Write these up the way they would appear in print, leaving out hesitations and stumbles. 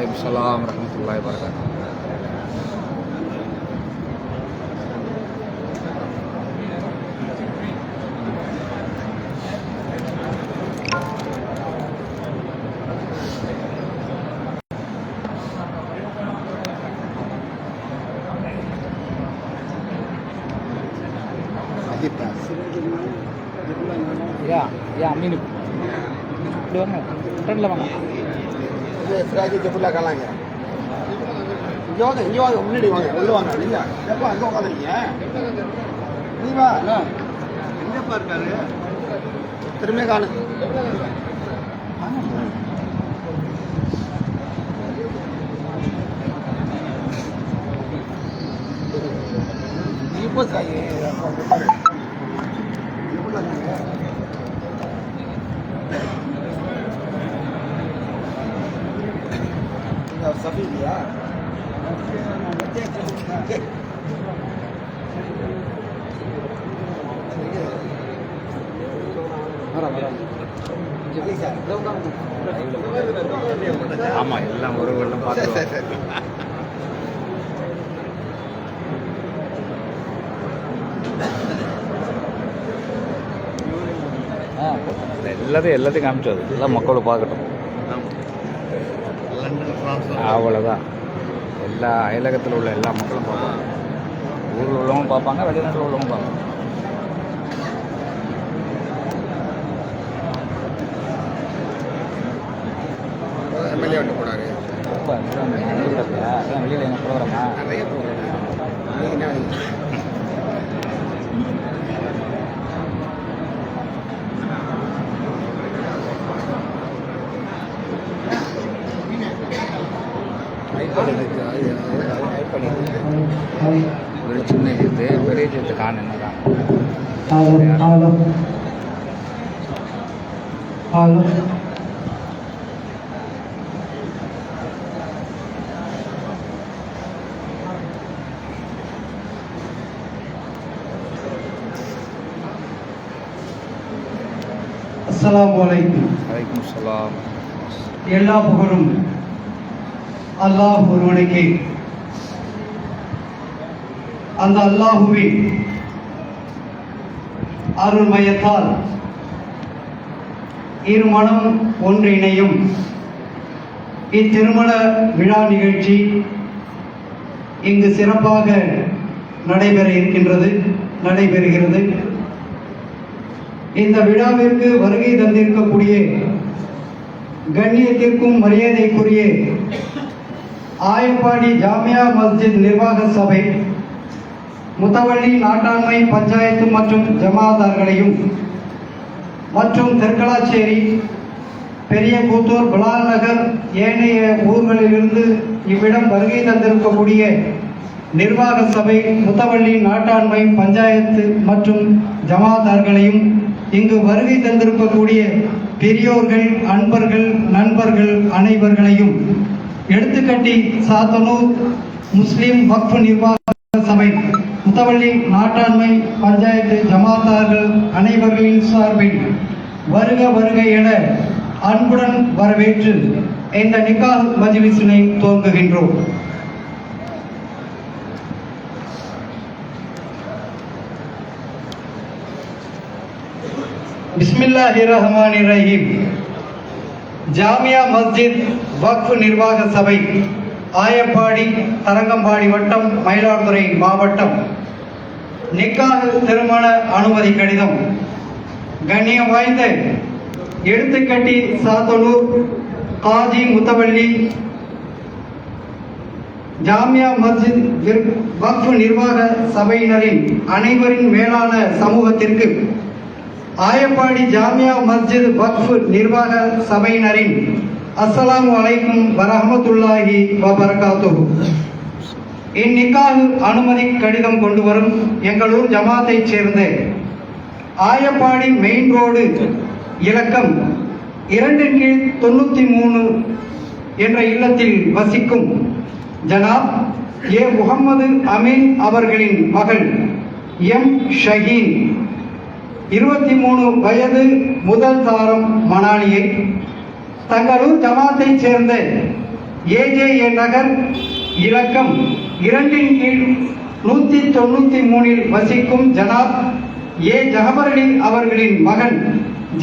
Waalaikumsalam warahmatullahi wabarakatuh. Ya, minum. Doang ya. Kan lah bang. Ini frage jepula kalanga. இங்கே வாங்க முன்னாடி வாங்க உள்ள வாங்க இல்ல எப்போ அங்கே உட்காந்துருக்கீங்க நீ வா எங்கப்பா இருக்காரு திரும்ப காணு இப்போ சஃபியா ஆமா எல்லாம் ஒரு வெள்ளம் பார்த்து எல்லாத்தையும் காமிச்சது எல்லாம் மக்களை பார்க்கட்டும். அவ்வளோதான். எல்லா அயலகத்தில் உள்ள எல்லா மக்களும் பார்ப்பாங்க. ஊரில் உள்ளவங்க பார்ப்பாங்க, வெளிநாட்டில் உள்ளவங்க பார்ப்பாங்க. எம்எல்ஏ வந்து போனாரு வெளியில் என்ன ப்ரோக்ராமா நிறைய ஒரு சின்ன ஜீத்து பெரிய ஜீத்து காண என்னதான் அஸ்ஸலாமு அலைக்கும். வலைக்கும் சலாம். எல்லா புகழும் அல்லாஹ் ஒருவனுக்கே. அந்த அல்லாஹுவின் அருள்மயத்தால் இருமனம் ஒன்றிணையும் இத்திருமண விழா நிகழ்ச்சி இங்கு சிறப்பாக நடைபெறுகிறது. இந்த விழாவிற்கு வருகை தந்திருக்கக்கூடிய கண்ணியத்திற்கும் மரியாதைக்குரிய ஆயப்பாடி ஜாமியா மஸ்ஜித் நிர்வாக சபை, முத்தவள்ளி நாட்டாண்மை பஞ்சாயத்து மற்றும் ஜமாதார்களையும் மற்றும் தெற்கலாச்சேரி, பெரிய கூத்தூர், பிலால் நகர் ஏனைய ஊர்களிலிருந்து இவ்விடம் வருகை தந்திருக்கக்கூடிய நிர்வாக சபை, முத்தவள்ளி நாட்டாண்மை பஞ்சாயத்து மற்றும் ஜமாதார்களையும் இங்கு வருகை தந்திருக்கக்கூடிய பெரியோர்கள், அன்பர்கள், நண்பர்கள் அனைவர்களையும் எடுத்துக்கட்டி சாத்தனூர் முஸ்லிம் வக்ஃப் நிர்வாக சபை, முத்தவள்ளி நாட்டாண்மை பஞ்சாயத்து ஜமாத்தார்கள் அனைவர்களின் சார்பில் வருக வருக என அன்புடன் வரவேற்று இந்த நிக்காஹ் மஜ்லிஸினை துவங்குகின்றோம். பிஸ்மில்லாஹிர் ரஹ்மானிர் ரஹீம். ஜாமியா மஸ்ஜித் வக்ஃப் நிர்வாக சபை, ஆயப்பாடி, தரங்கம்பாடி வட்டம், மயிலாடுதுறை மாவட்டம். நிக்காஹ் திருமண அனுமதி கடிதம். கண்ணியம் வாய்ந்த எடுத்துக்கட்டி சாத்தனூர் காஜி முத்தவள்ளி ஜாமியா மஸ்ஜித் வக்ஃப் நிர்வாக சபையினரின் அனைவரின் மேலான சமூகத்திற்கு ஆயப்பாடி ஜாமியா மஸ்ஜித் வக்ஃப் நிர்வாக சபையினரின் அஸ்ஸலாமு அலைக்கும் வரஹ்மத்துல்லாஹி வபரகாத்துஹு. இந்நிக்காஹ் அனுமதி கடிதம் கொண்டு வரும் எங்களூர் ஜமாத்தை சேர்ந்த ஆயப்பாடி மெயின் ரோடு இலக்கம் 2/93 என்ற இல்லத்தில் வசிக்கும் ஜனாப் ஏ முகமது அமீன் அவர்களின் மகள் எம் ஷஹீன் 23 வயது, முதல் தாரம் மணாலியை தங்களூர் ஜமாத்தை சேர்ந்த ஏஜேஏ நகர் இலக்கம் 2/193 வசிக்கும் ஜனாப் ஏ ஜஹபர் அலி அவர்களின் மகன்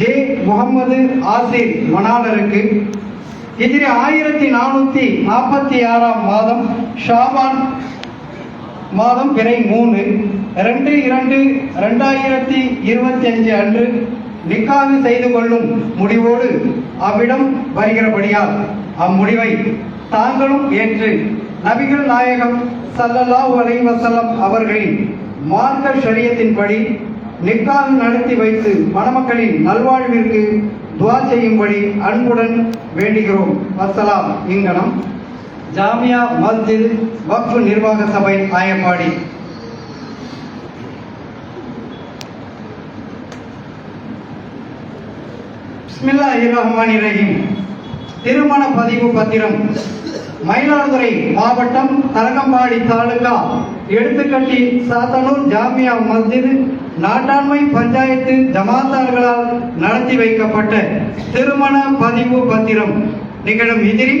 ஜே முகமது ஆசிர் மணாலருக்கு ஹிஜ்ரி 1446 மாதம் ஷாபான் மாதம் பிறை 3 2/2/2025 அன்று நிக்காஹ் செய்து கொள்ளும் முடிவோடு அவ்விடம் வருகிறபடியால் அம்முடிவை தாங்களும் ஏற்று நபிகள் நாயகம் ஸல்லல்லாஹு அலைஹி வஸல்லம் அவர்களின் மார்க்க ஷரியத்தின்படி நிக்காஹ் நடத்தி வைத்து மணமக்களின் நல்வாழ்விற்கு துஆ செய்யும்படி அன்புடன் வேண்டுகிறோம். வஸ்ஸலாம். இங்கனம் ஜாமியா மஸ்ஜித் வக்ஃப் நிர்வாக சபை ஆயப்பாடி. பிஸ்மில்லாஹிர் ரஹ்மானிர் ரஹீம். திருமண பதிவு பத்திரம். மயிலாடுதுறை மாவட்டம் தரங்கம்பாடி தாலுகா எடுத்துக்கட்டி சாத்தனூர் ஜாமியா மஸ்ஜித் நாட்டாண்மை பஞ்சாயத்து ஜமாத்தார்களால் நடத்தி வைக்கப்பட்ட திருமண பதிவு பத்திரம் நிகழும் ஹிஜ்ரி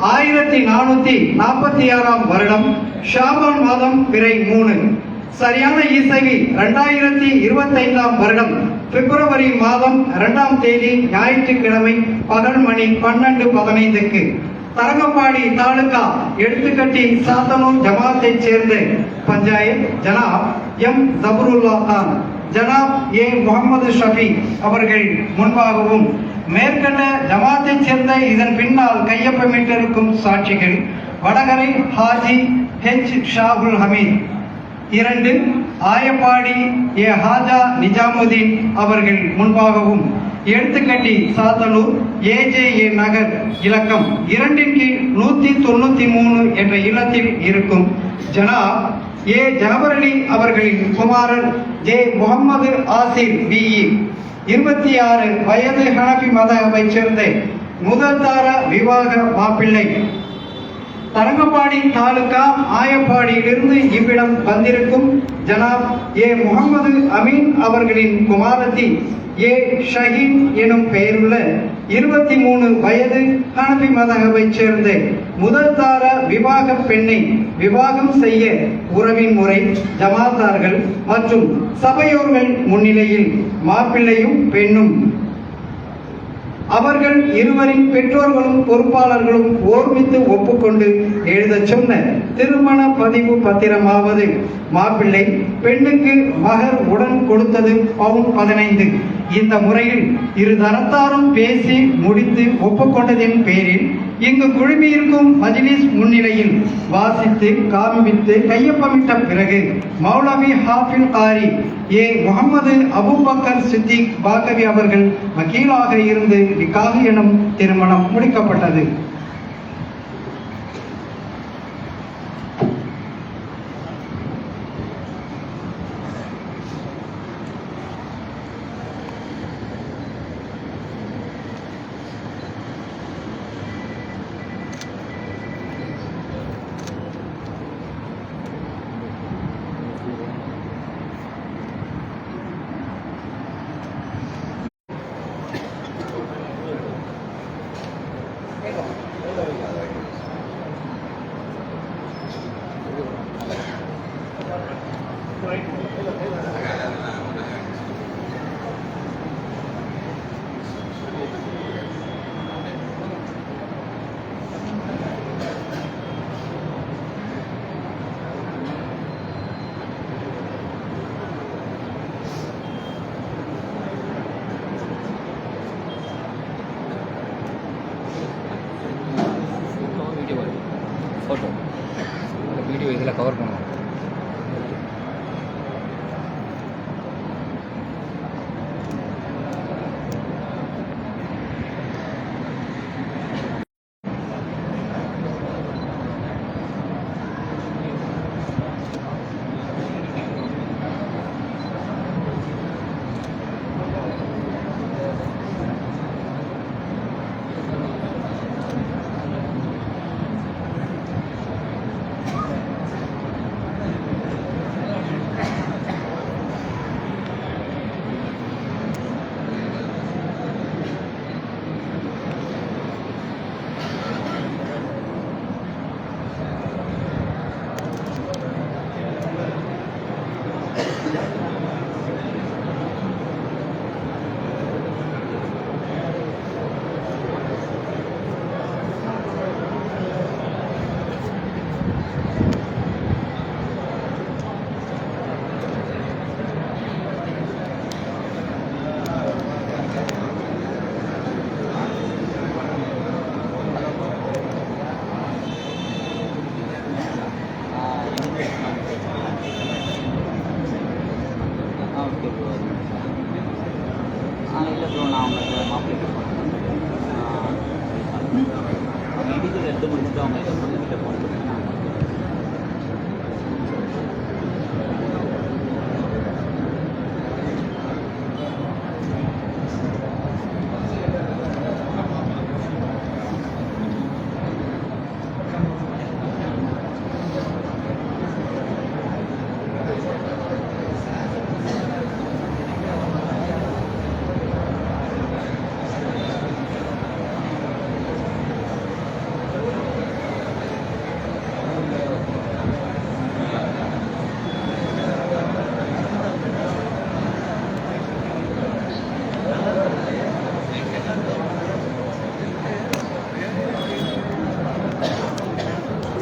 1446 வருடம் ஷாபான் மாதம் பிறை 3 சரியான ஈசவி 2025 வருடம் பிப்ரவரி மாதம் 2ஆம் தேதி ஞாயிற்றுக்கிழமை பகல் மணி 12:15க்கு தரங்கம்பாடி தாலுகா எடுத்துக்கட்டி சாத்தனூர் ஜமாத்தைச் சேர்ந்த பஞ்சாயத் ஜனாப் எம் ஜபருல்லா கான், ஜனாப் ஏ முகமது ஷஃபி அவர்கள் முன்பாகவும் மேற்கண்ட ஜமாத்தைச் சேர்ந்த இதன் பின்னால் கையொப்பமிட்டிருக்கும் சாட்சிகள் வடகரை ஹாஜி ஹெச் ஷாகுல் ஹமீத் 2 ஆயப்பாடி ஏ ஹாஜா நிஜாமுதீன் அவர்கள் முன்பாகவும் எடுத்துக்கட்டி சாத்தனூர் ஏஜேஏ நகர் இலக்கம் 2/193 என்ற இல்லத்தில் இருக்கும் ஜனாப் ஏ ஜஹபர் அலி அவர்களின் குமாரர் ஜே முகமது ஆசிர் பிஇ 26 வயது ஹனபி மதஹபைச் சேர்ந்த முதல் தார விவாக மாப்பிள்ளை தரங்கம்பாடி தாலுகா ஆயப்பாடியிலிருந்து இவ்விடம் வந்திருக்கும் ஜனாப் ஏ முகமது அமீன் அவர்களின் குமாரத்தி ஏ ஷஹீன் எனும் பெயருள்ள 23 வயது ஹனபி மதஹபைச் சேர்ந்த முதல் தார விவாக பெண்ணை விவாகம் செய்ய உறவின் முறை ஜமாத்தார்கள் மற்றும் சபையோர்கள் முன்னிலையில் மாப்பிள்ளையும் பெண்ணும் அவர்கள் இருவரின் பெற்றோர்களும் பொறுப்பாளர்களும் ஓர்மித்து ஒப்புக்கொண்டு எழுதச் சொன்ன திருமண பதிவு பத்திரமாவது மாப்பிள்ளை பெண்ணுக்கு மகர் உடன் கொடுத்தது பவுன் 15. இந்த முறையில் இரு தரத்தாரும் பேசி முடித்து ஒப்புக்கொண்டதின் பேரில் இங்கு குழுமியிருக்கும் மஜ்லிஸ் முன்னிலையில் வாசித்து காண்பித்து கையொப்பமிட்ட பிறகு மௌலவி ஹாஃபில் காரி ஏ முகமது அபூபக்கர் சித்திக் பாக்கவி அவர்கள் வக்கீலாக இருந்து நிக்காஹ் எனும் திருமணம் முடிக்கப்பட்டது.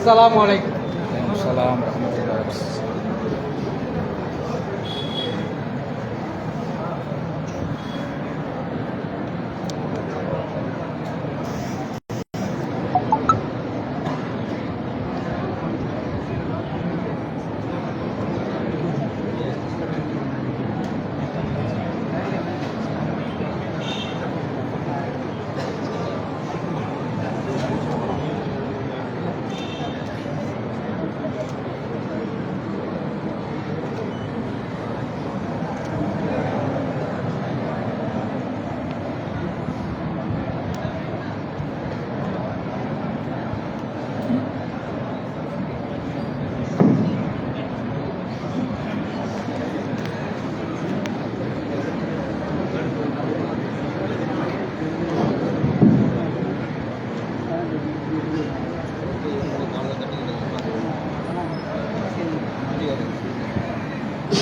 Assalamualaikum. Waalaikumsalam warahmatullahi wabarakatuh.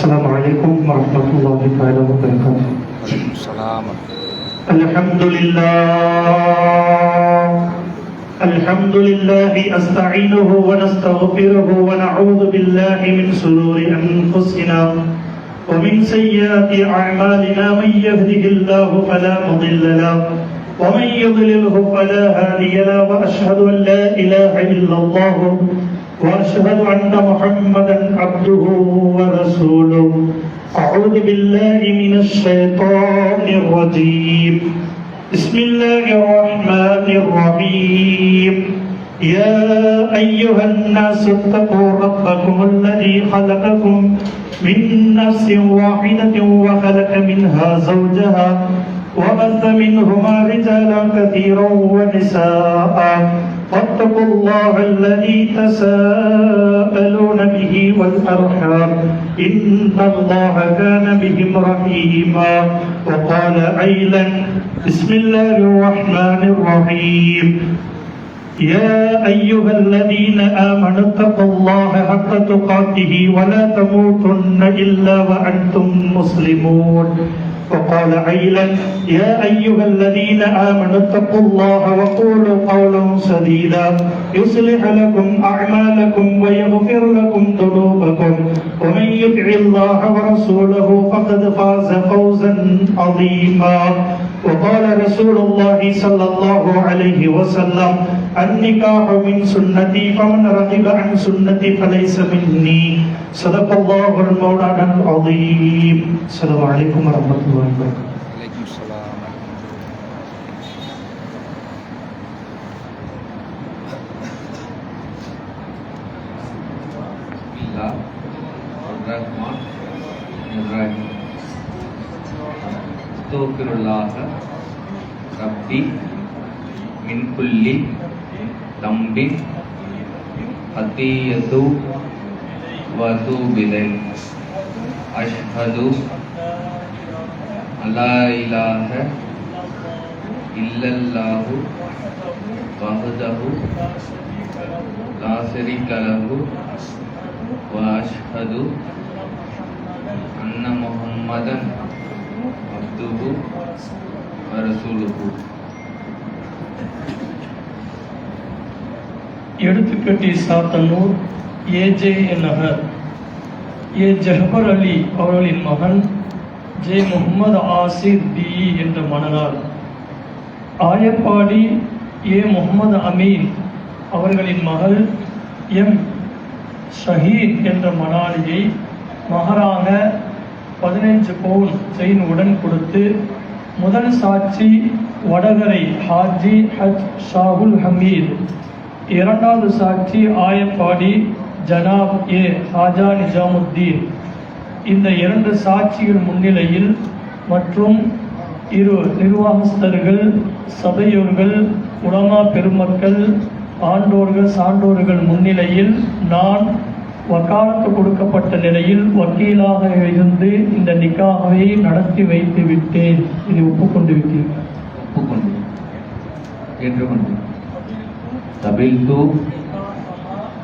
Assalamualaikum warahmatullahi wabarakatuh. Waalaikumsalam. Alhamdulillah asta'inuhu wa nastaghfiruhu wa na'udzu billahi min shururi anfusina wa min sayyiati a'malina man yahdihillahu fala mudilla lahu wa man yudlilhu fala hadiya lahu wa ashhadu an la ilaha illallah وأشهد أن محمدا عبده ورسوله أعوذ بالله من الشيطان الرجيم بسم الله الرحمن الرحيم يا أيها الناس اتقوا ربكم الذي خلقكم من نفس واحدة وخلق منها زوجها وبث منهما رجالا كثيرا ونساء واتقوا الله الذي تساءلون به والأرحام إن الله كان بهم رحيما وقال أيضا بسم الله الرحمن الرحيم يا أيها الذين آمنوا اتقوا الله حق تقاته ولا تموتن إلا وأنتم مسلمون وقال أيضا يا أيها الذين آمنوا اتقوا الله وقولوا قولا سديدا يصلح لكم أعمالكم ويغفر لكم ذنوبكم ومن يطع الله ورسوله فقد فاز فوزا عظيما وقال رسول الله صلى الله عليه وسلم النكاح من سنتي فمن رغب عن سنتي فليس مني صدق الله المولانا العظيم. السلام عليكم ورحمة الله وبركاته. Waalaikumsalam. Bismillahirrahmanirrahim. Astaghfirullah Rabbi min kulli dambin khatiyatu wa atubu ilayh. Ashhadu alla ilaha illallah wahdahu la sharika lahu wa ashhadu anna Muhammadan abduhu wa rasuluhu. எடுத்துக்கட்டி Sathanur AJ நகர் ஏ ஜஹபர் அலி அவர்களின் மகன் J Mohammed ஆசிர் B என்ற மணனார், ஆயப்பாடி ஏ முகமது அமீன் அவர்களின் மகள் M ஷஹீத் என்ற மணாலியை மகராக 15 பவுன் chain உடன் கொடுத்து முதல் சாட்சி வடகரை ஹாஜி ஹஜ் ஷாகுல் ஹமீத் இரண்டாவது சாட்சி ஆயப்பாடி ஜனாப் ஏ ஹாஜா நிஜாமுத்தீன். இந்த இரண்டு சாட்சிகள் முன்னிலையில் மற்றும் இரு நிர்வாகஸ்தர்கள், சபையோர்கள், உலமா பெருமக்கள், ஆண்டோர்கள், சான்றோர்கள் முன்னிலையில் நான் வக்காலத்து கொடுக்கப்பட்ட நிலையில் வக்கீலாக இருந்து இந்த நிக்காஹை நடத்தி வைத்து விட்டேன். இதை ஒப்புக்கொண்டு விட்டேன். ஒப்புக்கொண்டு ஏற்றுக்கொண்டு கபில்து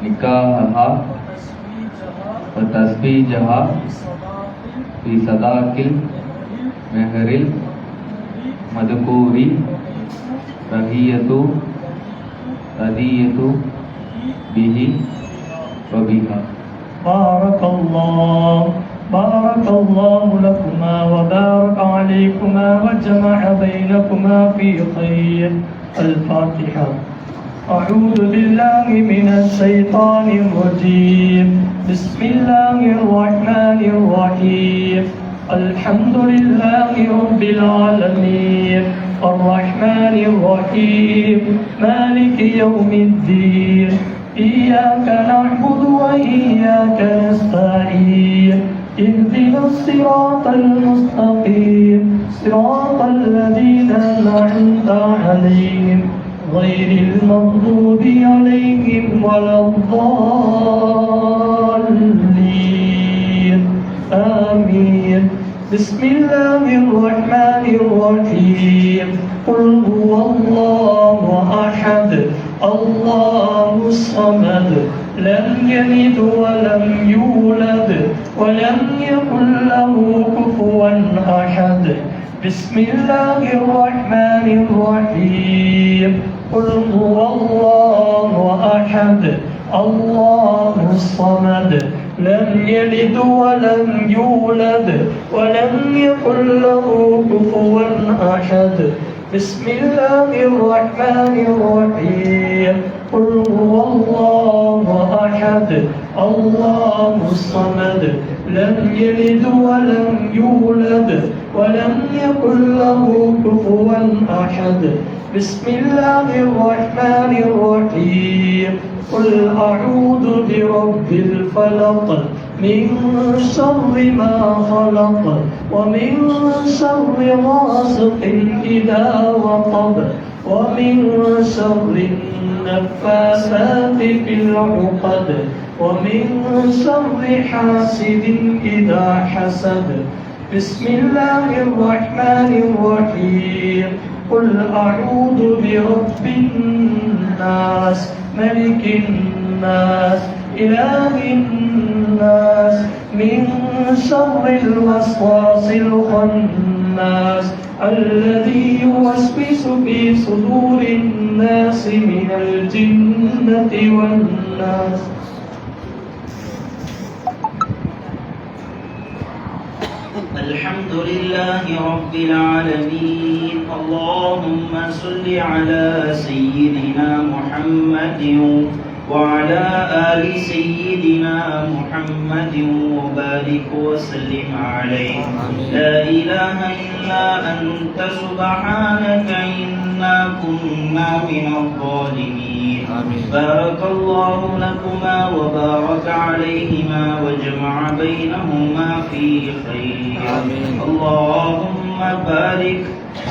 நிக்காஹா வ தஸ்பீஜஹா ஃபி சதாக்கில் மெஹரில் மதுகூரி ரஹியத்து ரதியத்து பிஹி வபிஹா. بارك الله لكما وبارك عليكما وجمع بينكما في خير. الفاتحة. أعوذ بالله من الشيطان الرجيم. بسم الله الرحمن الرحيم. الحمد لله رب العالمين الرحمن الرحيم مالك يوم الدين إياك نعبد وإياك نستعين اهدنا الصراط المستقيم صراط الذين أنعمت عليهم غير المغضوب عليهم ولا الضالين آمين. بسم الله الرحمن الرحيم. قل هو الله أحد الله الصمد لم يلد ولم يولد ولم يكن له كفوا أحد. بسم الله الرحمن الرحيم. قل هو الله أحد الله الصمد لم يلد ولم يولد ولم يكن له كفوا أحد. بسم الله الرحمن الرحيم. قل هو الله أحد الله الصمد لم يلد ولم يولد ولم يكن له كفوا أحد. بسم الله الرحمن الرحيم. قل أعوذ برب الفلق من شر ما خلق ومن شر غاسق إذا وقب ومن شر النفاثات في العقد ومن شر حاسد إذا حسد. بسم الله الرحمن الرحيم. قل أعوذ برب الناس ملك الناس إله الناس من شر الوسواس الخناس الذي يوسوس في صدور الناس من الجنة والناس. الحمد لله رب العالمين. اللهم صل على سيدنا محمد وعلى آل سيدنا محمد وبارك وسلم عليه. لا إله إلا أنت سبحانك إنا كنا من الظالمين. بارك الله لكما وبارك عليهما وجمع بينهما في خير. اللهم بارك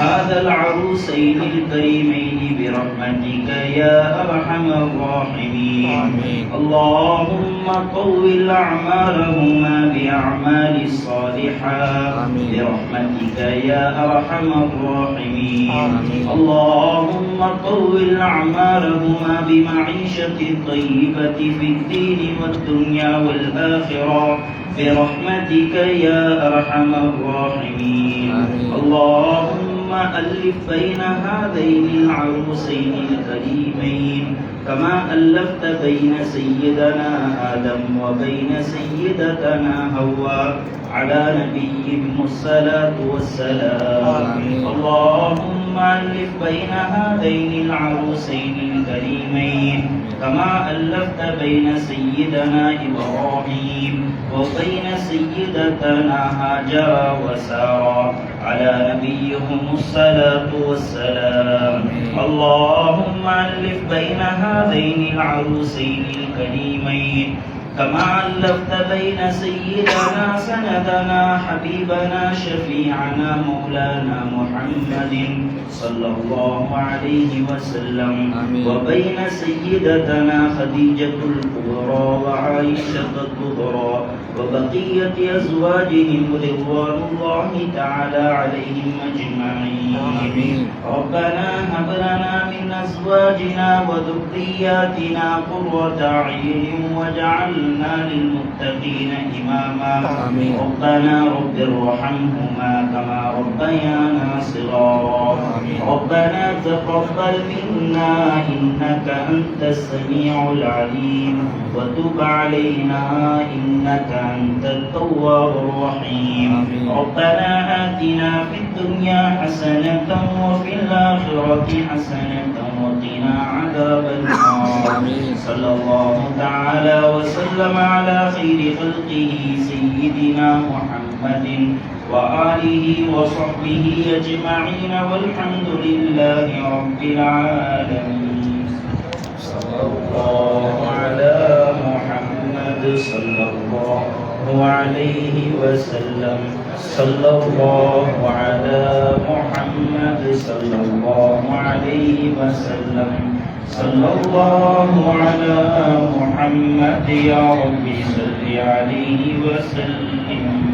هذا العروسين الكريمين برحمتك يا أرحم الراحمين. اللهم طول أعمارهما بأعمال الصالحات برحمتك يا أرحم الراحمين. اللهم طول أعمارهما بمعيشة طيبة في الدين والدنيا والآخرة برحمتك يا أرحم الراحمين. اللهم ألف بين هذين العروسين الكريمين كما ألفت بين سيدنا آدم وبين سيدتنا حواء على نبيهم الصلاة والسلام. اللهم ألف بين هذين العروسين الكريمين كما ألفت بين سيدنا إبراهيم وبين سيدتنا هاجر وسارة على نبيهم الصلاة والسلام. اللهم اللهم ألف بين هذين العروسين الكريمين كما ألفت بين سيدنا سندنا حبيبنا شفيعنا مولانا محمد صلى الله عليه وسلم وبين سيدتنا خديجة الكبرى وعائشة الكبرى وبقية أزواجهم رضوان الله تعالى عليهم أجمعين. ربنا هب لنا من أزواجنا وذرياتنا قرة أعين واجعلنا للمتقين إماما. ربنا رب ارحمهما كما ربيانا صغارا. ربنا تقبل منا إنك أنت السميع العليم وتب علينا إنك أنت التواب الرحيم. ربنا آتنا في الدنيا حسنة وفي الآخرة حسنة وقنا عذاب النار. صلى الله تعالى وسلم على خير خلقه سيدنا محمد وآله وصحبه أجمعين والحمد لله رب العالمين. صلى الله على محمد صلى الله عليه وسلم. صلى الله على محمد صلى الله عليه وسلم. صلى الله على محمد يا رب صل عليه وسلم.